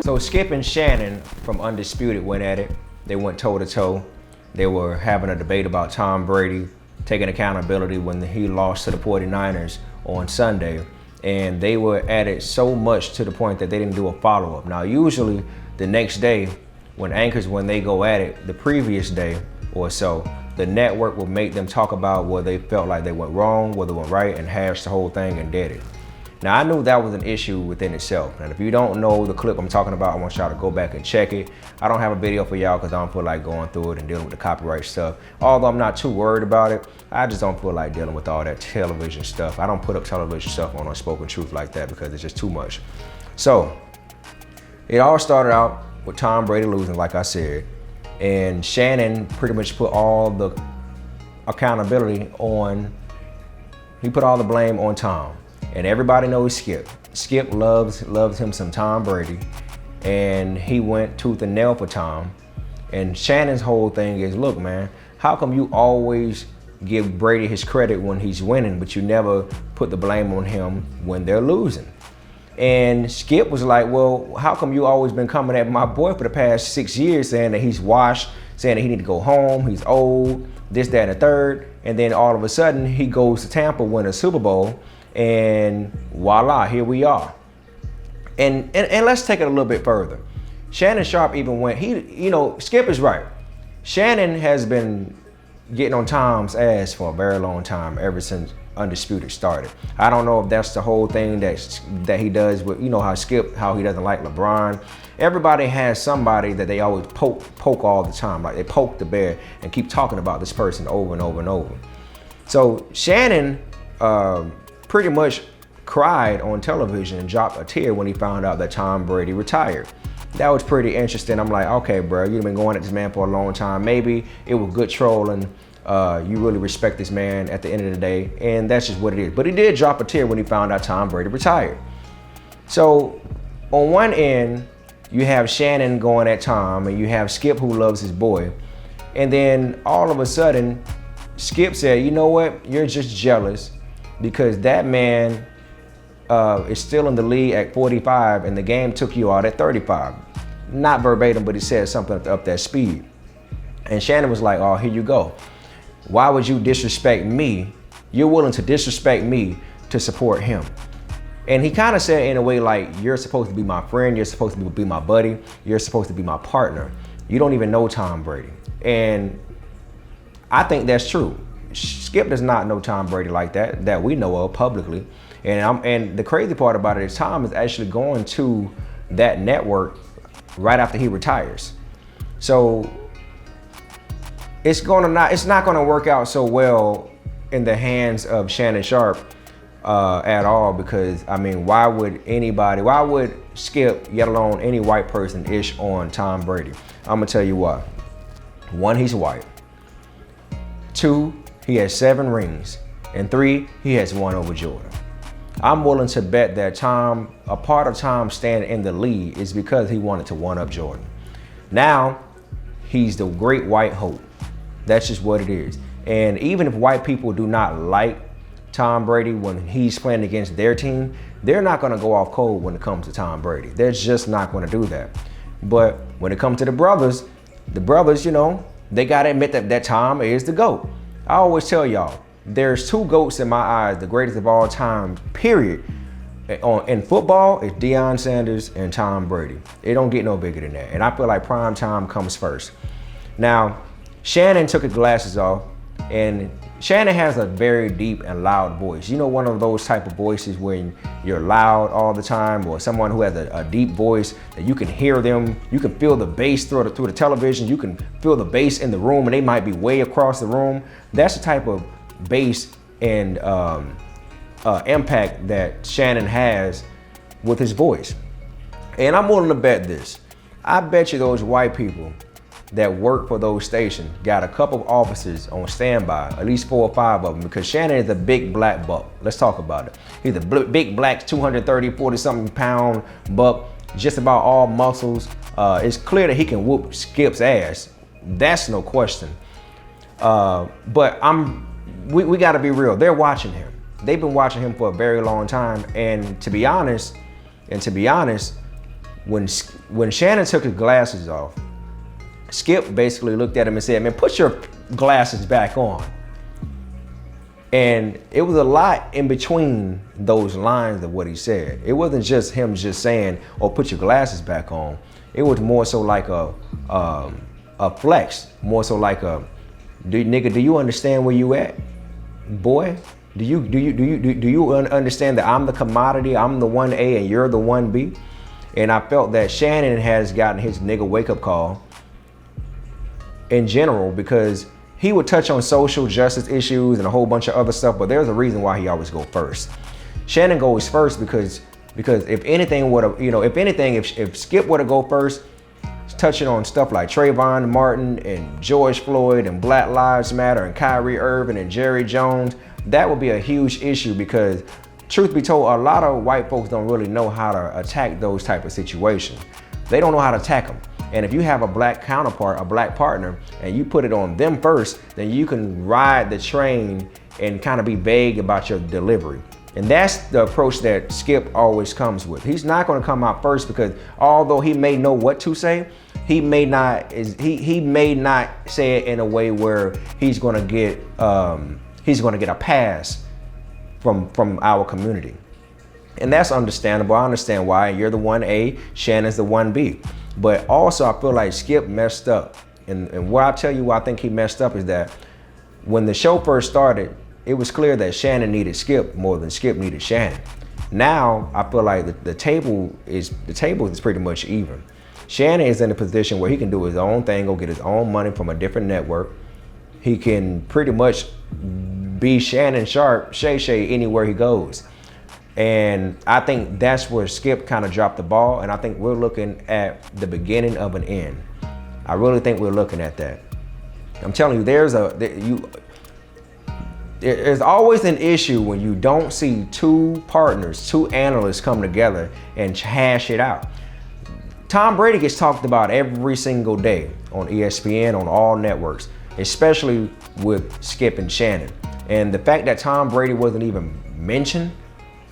So Skip and Shannon from Undisputed went at it. They went toe to toe. They were having a debate about Tom Brady taking accountability when he lost to the 49ers on Sunday. And they were at it so much to the point that they didn't do a follow-up. Now, usually the next day, when they go at it the previous day or so, the network will make them talk about where they felt like they went wrong, where they went right, and hash the whole thing and did it. Now, I knew that was an issue within itself. And if you don't know the clip I'm talking about, I want y'all to go back and check it. I don't have a video for y'all because I don't feel like going through it and dealing with the copyright stuff. Although I'm not too worried about it, I just don't feel like dealing with all that television stuff. I don't put up television stuff on Unspoken Truth like that because it's just too much. So, it all started out with Tom Brady losing, like I said. And Shannon pretty much put all the accountability on, he put all the blame on Tom. And everybody knows Skip. Skip loves him some Tom Brady. And he went tooth and nail for Tom. And Shannon's whole thing is, look, man, how come you always give Brady his credit when he's winning, but you never put the blame on him when they're losing? And Skip was like, well, how come you always been coming at my boy for the past 6 years saying that he's washed, saying that he need to go home, he's old, this, that, and the third. And then all of a sudden he goes to Tampa, win a Super Bowl, and voila, here we are. And let's take it a little bit further. Shannon Sharpe even went, Skip is right. Shannon has been getting on Tom's ass for a very long time, ever since Undisputed started. I don't know if that's the whole thing that he does with, how he doesn't like LeBron. Everybody has somebody that they always poke all the time. Like they poke the bear and keep talking about this person over and over and over. So Shannon pretty much cried on television and dropped a tear when he found out that Tom Brady retired. That was pretty interesting. I'm like, okay, bro, you've been going at this man for a long time. Maybe it was good trolling. You really respect this man at the end of the day, and that's just what it is. But he did drop a tear when he found out Tom Brady retired. So on one end, you have Shannon going at Tom, and you have Skip who loves his boy. And then all of a sudden, Skip said, you know what, you're just jealous because that man is still in the league at 45 and the game took you out at 35. Not verbatim, but he said something up that speed. And Shannon was like, oh, here you go. Why would you disrespect me? You're willing to disrespect me to support him. And he kind of said in a way like, you're supposed to be my friend, you're supposed to be my buddy, you're supposed to be my partner. You don't even know Tom Brady. And I think that's true. Skip does not know Tom Brady like that we know of publicly. And the crazy part about it is Tom is actually going to that network right after he retires. So it's not gonna work out so well in the hands of Shannon Sharpe at all, because I mean, why would Skip, yet alone any white person, ish on Tom Brady? I'm gonna tell you why. One, he's white. Two, he has 7 rings. And 3, he has 1 over Jordan. I'm willing to bet that a part of Tom staying in the league is because he wanted to one-up Jordan. Now, he's the great white hope. That's just what it is. And even if white people do not like Tom Brady when he's playing against their team, they're not gonna go off cold when it comes to Tom Brady. They're just not gonna do that. But when it comes to the brothers, they gotta admit that Tom is the GOAT. I always tell y'all, there's 2 GOATs in my eyes, the greatest of all time, period. In football, it's Deion Sanders and Tom Brady. It don't get no bigger than that. And I feel like prime time comes first. Now, Shannon took his glasses off, and Shannon has a very deep and loud voice. You know, one of those type of voices when you're loud all the time, or someone who has a deep voice that you can hear them, you can feel the bass through the television, you can feel the bass in the room, and they might be way across the room. That's the type of bass and impact that Shannon has with his voice. And I'm willing to bet this. I bet you those white people that work for those stations got a couple of officers on standby, at least 4 or 5 of them, because Shannon is a big black buck. Let's talk about it. He's a big black 230, 40 something pound buck, just about all muscles. It's clear that he can whoop Skip's ass. That's no question. But we gotta be real. They're watching him. They've been watching him for a very long time. And to be honest, when Shannon took his glasses off, Skip basically looked at him and said, man, put your glasses back on. And it was a lot in between those lines of what he said. It wasn't just him just saying, oh, put your glasses back on. It was more so like a flex, more so like nigga, do you understand where you at? Boy, do you understand that I'm the commodity, I'm the 1A and you're the 1B? And I felt that Shannon has gotten his nigga wake up call in general, because he would touch on social justice issues and a whole bunch of other stuff, but there's a reason why he always go first. Shannon goes first because if anything would, if Skip were to go first, touching on stuff like Trayvon Martin and George Floyd and Black Lives Matter and Kyrie Irving and Jerry Jones, that would be a huge issue, because truth be told, a lot of white folks don't really know how to attack those type of situations. They don't know how to attack them. And if you have a black counterpart, a black partner, and you put it on them first, then you can ride the train and kind of be vague about your delivery. And that's the approach that Skip always comes with. He's not going to come out first, because although he may know what to say, he may not say it in a way where he's going to get a pass from our community. And that's understandable. I understand why. You're the 1A, Shannon's the 1B. But also I feel like Skip messed up. And where I tell you why I think he messed up is that when the show first started, it was clear that Shannon needed Skip more than Skip needed Shannon. Now I feel like the table is pretty much even. Shannon is in a position where he can do his own thing, go get his own money from a different network. He can pretty much be Shannon Sharpe, Shay anywhere he goes. And I think that's where Skip kind of dropped the ball, and I think we're looking at the beginning of an end. I really think we're looking at that. I'm telling you, there's always an issue when you don't see two partners, two analysts come together and hash it out. Tom Brady gets talked about every single day on ESPN, on all networks, especially with Skip and Shannon. And the fact that Tom Brady wasn't even mentioned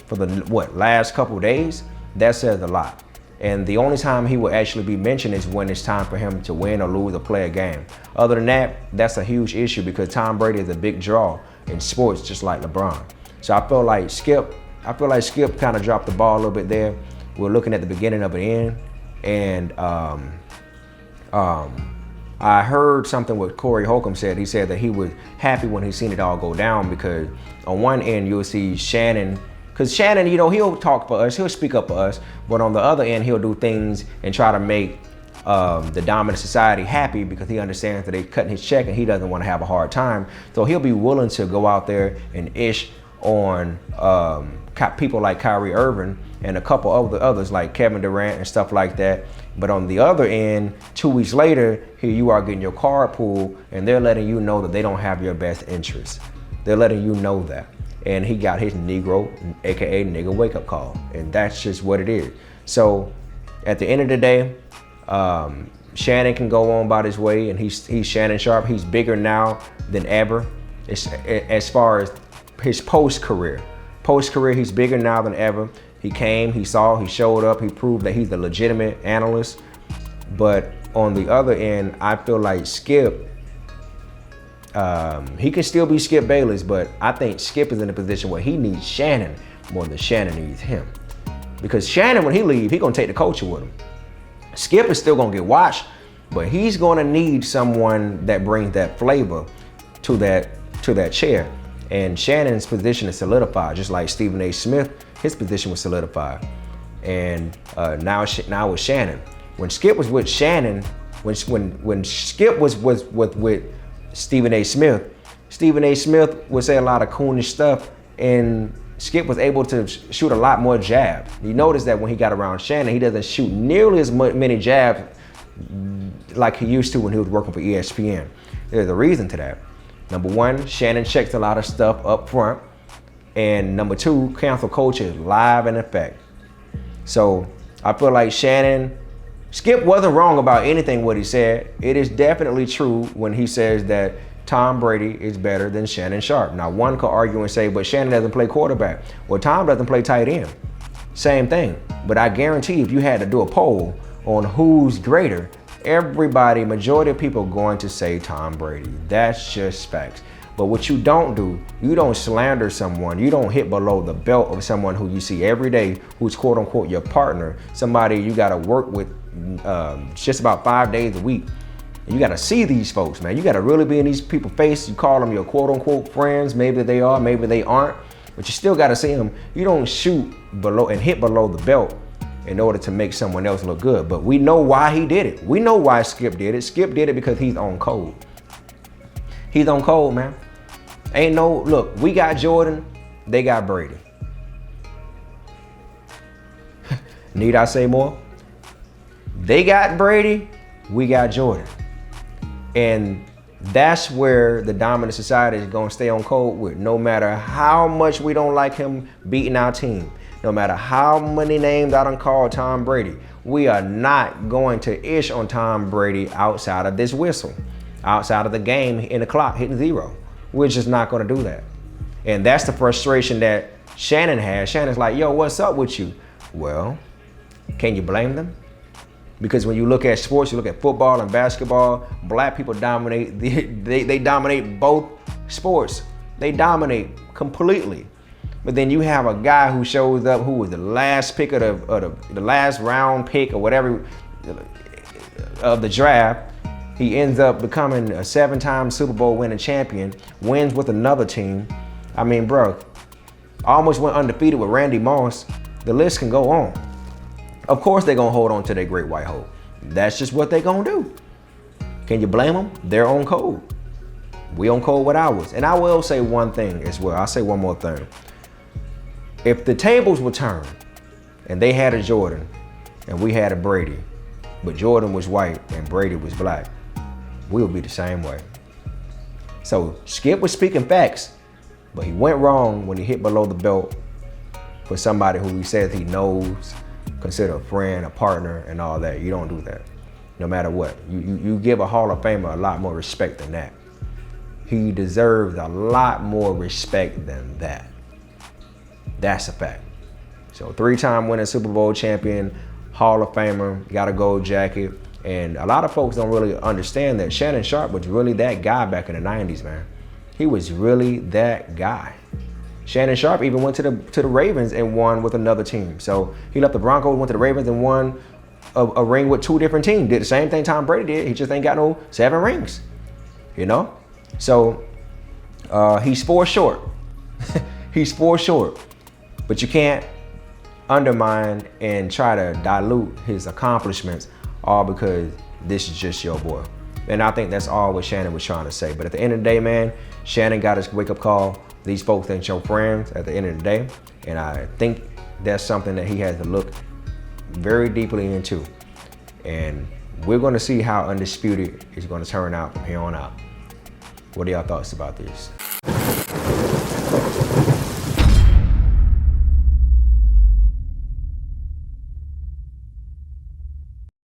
for the last couple of days, that says a lot. And the only time he will actually be mentioned is when it's time for him to win or lose or play a game. Other than that, that's a huge issue, because Tom Brady is a big draw in sports, just like LeBron. So I feel like Skip kind of dropped the ball a little bit there. We're looking at the beginning of an end. And I heard something what Corey Holcomb said. He said that he was happy when he seen it all go down, because on one end you'll see Shannon, because Shannon, he'll talk for us, he'll speak up for us, but on the other end, he'll do things and try to make the dominant society happy, because he understands that they're cutting his check and he doesn't want to have a hard time. So he'll be willing to go out there and ish on people like Kyrie Irving and a couple of the others like Kevin Durant and stuff like that. But on the other end, 2 weeks later, here you are getting your card pulled, and they're letting you know that they don't have your best interests. They're letting you know that. And he got his Negro, AKA nigga wake up call. And that's just what it is. So at the end of the day, Shannon can go on about his way, and he's Shannon Sharpe. He's bigger now than ever. As far as his post-career, he's bigger now than ever. He came, he saw, he showed up, he proved that he's a legitimate analyst. But on the other end, I feel like Skip, he can still be Skip Bayless, but I think Skip is in a position where he needs Shannon more than Shannon needs him. Because Shannon, when he leaves, he's gonna take the culture with him. Skip is still gonna get watched, but he's gonna need someone that brings that flavor to that chair. And Shannon's position is solidified, just like Stephen A. Smith, his position was solidified. And now with Shannon. When Skip was with Shannon, when Skip was with Stephen A. Smith would say a lot of coonish stuff, and Skip was able to shoot a lot more jabs. You notice that when he got around Shannon, he doesn't shoot nearly as many jabs like he used to when he was working for ESPN. There's a reason to that. Number one, Shannon checks a lot of stuff up front. And number two, cancel culture is live in effect. So I feel like Skip wasn't wrong about anything what he said. It is definitely true when he says that Tom Brady is better than Shannon Sharpe. Now, one could argue and say, but Shannon doesn't play quarterback. Well, Tom doesn't play tight end. Same thing. But I guarantee if you had to do a poll on who's greater, everybody, majority of people are going to say Tom Brady. That's just facts. But what you don't do, you don't slander someone. You don't hit below the belt of someone who you see every day, who's quote unquote your partner, somebody you got to work with just about 5 days a week. You got to see these folks, man. You got to really be in these people's face. You call them your quote unquote friends. Maybe they are, maybe they aren't, but you still got to see them. You don't shoot below and hit below the belt in order to make someone else look good. But we know why he did it. We know why Skip did it. Skip did it because he's on code. He's on code, man. Ain't no, look, we got Jordan, they got Brady. Need I say more? They got Brady, we got Jordan. And that's where the dominant society is going to stay on code with. No matter how much we don't like him beating our team, no matter how many names I done called Tom Brady, we are not going to ish on Tom Brady outside of this whistle, outside of the game in the clock hitting 0. We're just not going to do that. And that's the frustration that Shannon has. Shannon's like, yo, what's up with you? Well, can you blame them? Because when you look at sports, you look at football and basketball, black people dominate. They dominate both sports. They dominate completely. But then you have a guy who shows up who was the last pick of the last round pick or whatever of the draft. He ends up becoming a 7-time Super Bowl winning champion, wins with another team. I mean, bro, almost went undefeated with Randy Moss. The list can go on. Of course they're gonna hold on to their great white hope. That's just what they're gonna do. Can you blame them? They're on code. We on code with ours. And I will say one thing as well. I'll say one more thing. If the tables were turned and they had a Jordan and we had a Brady, but Jordan was white and Brady was black, we would be the same way. So Skip was speaking facts, but he went wrong when he hit below the belt for somebody who he says he knows, consider a friend, a partner, and all that. You don't do that, no matter what. You give a Hall of Famer a lot more respect than that. He deserves a lot more respect than that. That's a fact. So 3-time winning Super Bowl champion, Hall of Famer, got a gold jacket. And a lot of folks don't really understand that Shannon Sharpe was really that guy back in the 90s, man. He was really that guy. Shannon Sharpe even went to the Ravens and won with another team. So he left the Broncos, went to the Ravens and won a ring with 2 different teams. Did the same thing Tom Brady did. He just ain't got no 7 rings, you know? So he's 4 short. He's 4 short. But you can't undermine and try to dilute his accomplishments all because this is just your boy. And I think that's all what Shannon was trying to say. But at the end of the day, man, Shannon got his wake-up call. These folks ain't your friends at the end of the day. And I think that's something that he has to look very deeply into. And we're going to see how Undisputed is going to turn out from here on out. What are y'all thoughts about this?